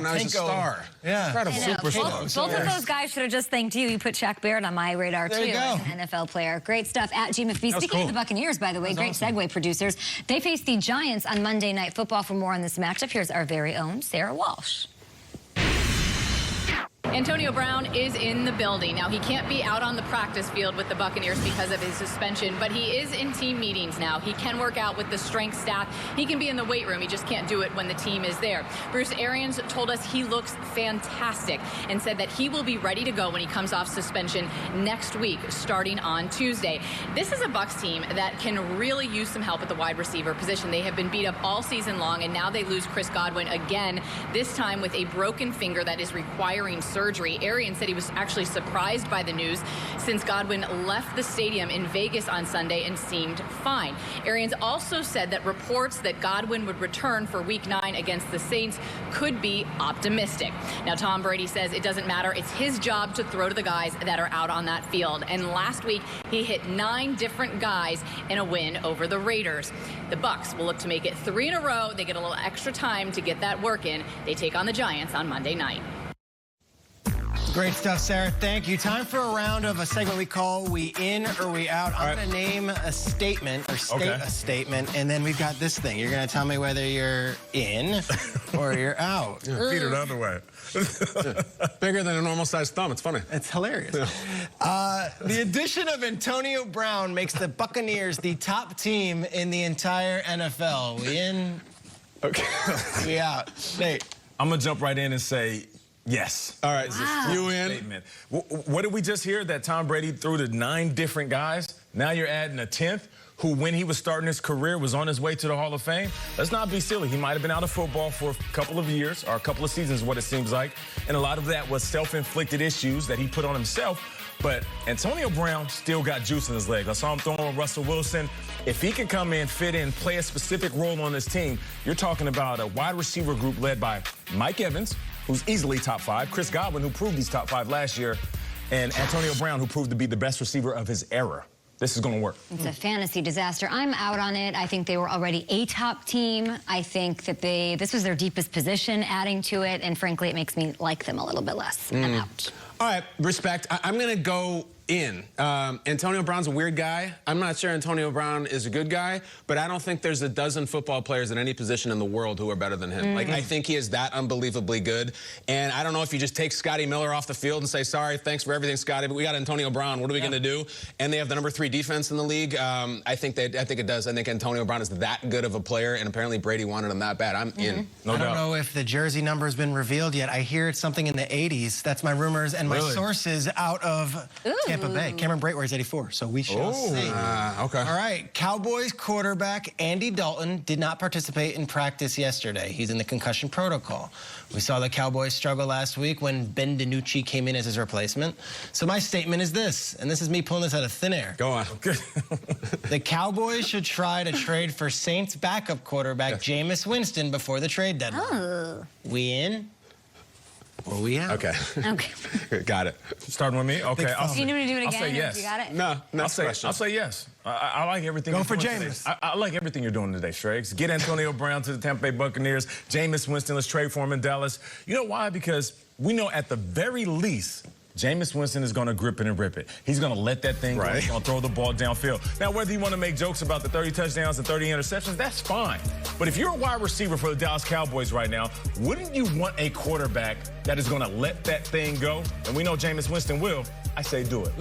now he's a star. Yeah. Incredible. Both of those guys should have just thanked you. You put Shaq Barrett on my radar, too, as an NFL player. Great stuff. At GMFB. Speaking of the Buccaneers, by the way, great segue, producers. They face the Giants on Monday Night Football. For more on this matchup, here's our very own Sarah Walsh. Antonio Brown is in the building. Now, he can't be out on the practice field with the Buccaneers because of his suspension, but he is in team meetings now. He can work out with the strength staff. He can be in the weight room. He just can't do it when the team is there. Bruce Arians told us he looks fantastic and said that he will be ready to go when he comes off suspension next week, starting on Tuesday. This is a Bucs team that can really use some help at the wide receiver position. They have been beat up all season long, and now they lose Chris Godwin again, this time with a broken finger that is requiring surgery. Arians said he was actually surprised by the news since Godwin left the stadium in Vegas on Sunday and seemed fine. Arians also said that reports that Godwin would return for Week 9 against the Saints could be optimistic. Now, Tom Brady says it doesn't matter. It's his job to throw to the guys that are out on that field. And last week, he hit 9 different guys in a win over the Raiders. The Bucs will look to make it 3 in a row. They get a little extra time to get that work in. They take on the Giants on Monday night. Great stuff, Sarah. Thank you. Time for a round of a segment we call We In or We Out. I'm going to name a statement or state a statement, and then we've got this thing. You're going to tell me whether you're in or you're out. Yeah, feet are the other way. Bigger than a normal-sized thumb. It's funny. It's hilarious. Yeah. The addition of Antonio Brown makes the Buccaneers the top team in the entire NFL. We in? Okay. We out. Nate. I'm going to jump right in and say yes. All right. You in? Statement. What did we just hear? That Tom Brady threw to 9 different guys? Now you're adding a 10th, who, when he was starting his career, was on his way to the Hall of Fame? Let's not be silly. He might have been out of football for a couple of years, or a couple of seasons, what it seems like. And a lot of that was self-inflicted issues that he put on himself. But Antonio Brown still got juice in his leg. I saw him throwing with Russell Wilson. If he can come in, fit in, play a specific role on this team, you're talking about a wide receiver group led by Mike Evans, who's easily top 5, Chris Godwin, who proved he's top 5 last year, and Antonio Brown, who proved to be the best receiver of his era. This is going to work. It's a fantasy disaster. I'm out on it. I think they were already a top team. I think that this was their deepest position, adding to it, and frankly, it makes me like them a little bit less. I'm out. All right, respect. I'm going to go in. Antonio Brown's a weird guy. I'm not sure Antonio Brown is a good guy, but I don't think there's a dozen football players in any position in the world who are better than him. Like, I think he is that unbelievably good. And I don't know if you just take Scotty Miller off the field and say, sorry, thanks for everything, Scotty, but we got Antonio Brown. What are we going to do? And they have the number 3 defense in the league. I think it does. I think Antonio Brown is that good of a player, and apparently Brady wanted him that bad. I'm in. No doubt. I don't know if the jersey number has been revealed yet. I hear it's something in the 80s. That's my rumors and my sources out of Tampa Bay. Cameron Brate wears 84, so we shall see. Okay. All right. Cowboys quarterback Andy Dalton did not participate in practice yesterday. He's in the concussion protocol. We saw the Cowboys struggle last week when Ben DiNucci came in as his replacement. So my statement is this, and this is me pulling this out of thin air. Go on. The Cowboys should try to trade for Saints backup quarterback Jameis Winston before the trade deadline. We in? Or we out? Okay. Okay. Got it. Starting with me? Okay. Do you need me to do it again? I'll say yes. You got it? No, next question. I'll say yes. I like everything you're doing today. I like everything you're doing today, Schrager. Get Antonio Brown to the Tampa Bay Buccaneers. Jameis Winston, let's trade for him in Dallas. You know why? Because we know at the very least, Jameis Winston is going to grip it and rip it. He's going to let that thing go. He's going to throw the ball downfield. Now, whether you want to make jokes about the 30 touchdowns and 30 interceptions, that's fine. But if you're a wide receiver for the Dallas Cowboys right now, wouldn't you want a quarterback that is going to let that thing go? And we know Jameis Winston will. I say do it.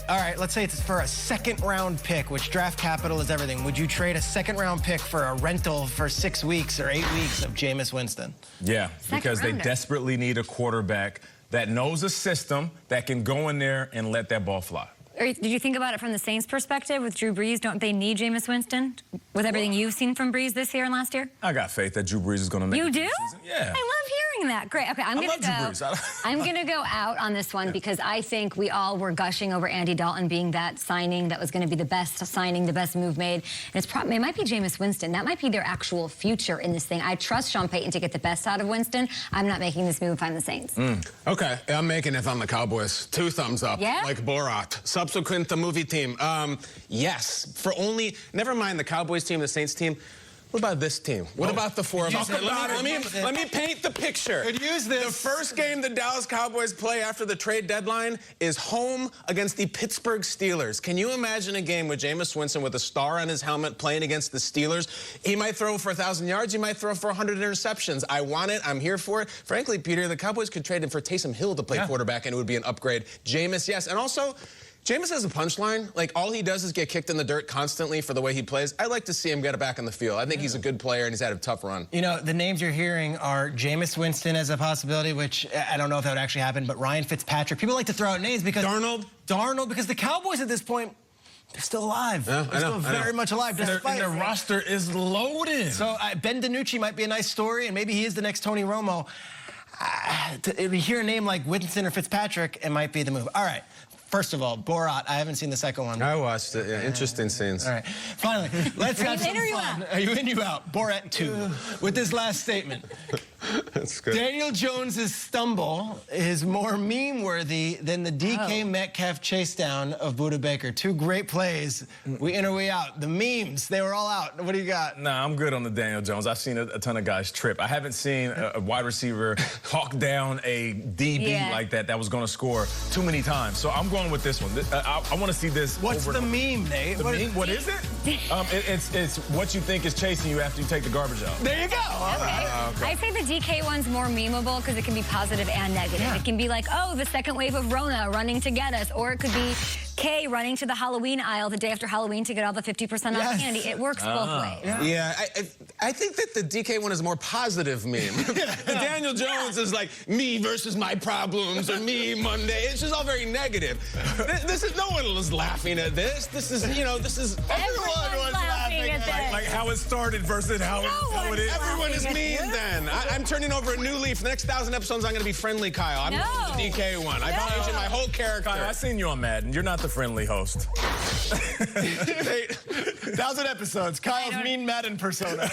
All right, let's say it's for a second-round pick, which draft capital is everything. Would you trade a second-round pick for a rental for 6 weeks or 8 weeks of Jameis Winston? Yeah, because they desperately need a quarterback that knows a system that can go in there and let that ball fly. Did you think about it from the Saints' perspective with Drew Brees? Don't they need Jameis Winston with everything you've seen from Brees this year and last year? I got faith that Drew Brees is going to make it. You do? Yeah. I love hearing that. Great. Okay, I'm going to go out on this one because I think we all were gushing over Andy Dalton being that signing that was going to be the best signing, the best move made. And it might be Jameis Winston. That might be their actual future in this thing. I trust Sean Payton to get the best out of Winston. I'm not making this move if I'm the Saints. Okay, I'm making it if I'm the Cowboys. 2 thumbs up, like Borat. Subsequent the movie team. Yes, never mind the Cowboys team, the Saints team. What about this team? What about the four of us? Let Let me paint the picture. Could use this. The first game the Dallas Cowboys play after the trade deadline is home against the Pittsburgh Steelers. Can you imagine a game with Jameis Winston with a star on his helmet playing against the Steelers? He might throw for 1,000 yards. He might throw for 100 interceptions. I want it. I'm here for it. Frankly, Peter, the Cowboys could trade him for Taysom Hill to play quarterback, and it would be an upgrade. Jameis, yes. And also, Jameis has a punchline. Like, all he does is get kicked in the dirt constantly for the way he plays. I'd like to see him get it back on the field. I think he's a good player, and he's had a tough run. You know, the names you're hearing are Jameis Winston as a possibility, which I don't know if that would actually happen, but Ryan Fitzpatrick. People like to throw out names because... Darnold, because the Cowboys at this point, they're still alive. Yeah, they're still very much alive. And their roster is loaded. So Ben DiNucci might be a nice story, and maybe he is the next Tony Romo. To hear a name like Winston or Fitzpatrick, it might be the move. All right. First of all, Borat. I haven't seen the second one. I watched it. Yeah, interesting scenes. All right. Finally, let's have some fun. Are you in? You out? Borat 2. With this last statement. That's good. Daniel Jones's stumble is more meme-worthy than the DK Metcalf chase down of Buda Baker. Two great plays. We in or we out? The memes, they were all out. What do you got? Nah, I'm good on the Daniel Jones. I've seen a ton of guys trip. I haven't seen a wide receiver hawk down a DB like that was going to score too many times. So I'm going with this one. I want to see this. What's the meme, Nate? What is it? It's what you think is chasing you after you take the garbage out. There you go. All right. I say the DK one's more memeable because it can be positive and negative. It can be like, oh, the second wave of Rona running to get us. Or it could be Kay running to the Halloween aisle the day after Halloween to get all the 50% off candy. It works both ways. Yeah, I think that the DK one is more positive meme. The Daniel Jones is like me versus my problems or me Monday. It's just all very negative. This is, no one is laughing at this. This is, you know, this is Everyone's laughing at this. Like how it started versus how it is. Everyone is mean then. I'm turning over a new leaf. The next 1,000 episodes, I'm going to be friendly Kyle. I'm going with the DK one. I'm changing my whole character. Kyle, I've seen you on Madden. You're not the friendly host. 1,000 episodes. Kyle's mean Madden persona.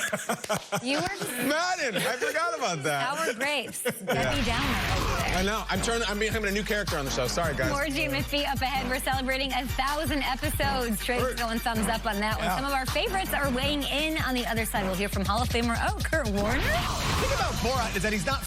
You were just Madden. I forgot about that. sour grapes. Debbie Downer over there. I know. I'm becoming a new character on the show. Sorry, guys. More GMFB up ahead. We're celebrating 1,000 episodes. Trey's going thumbs up on that one. Some of our favorites are weighing in on the other side. We'll hear from Hall of Famer, Kurt Warner. The thing about Borat is that he's not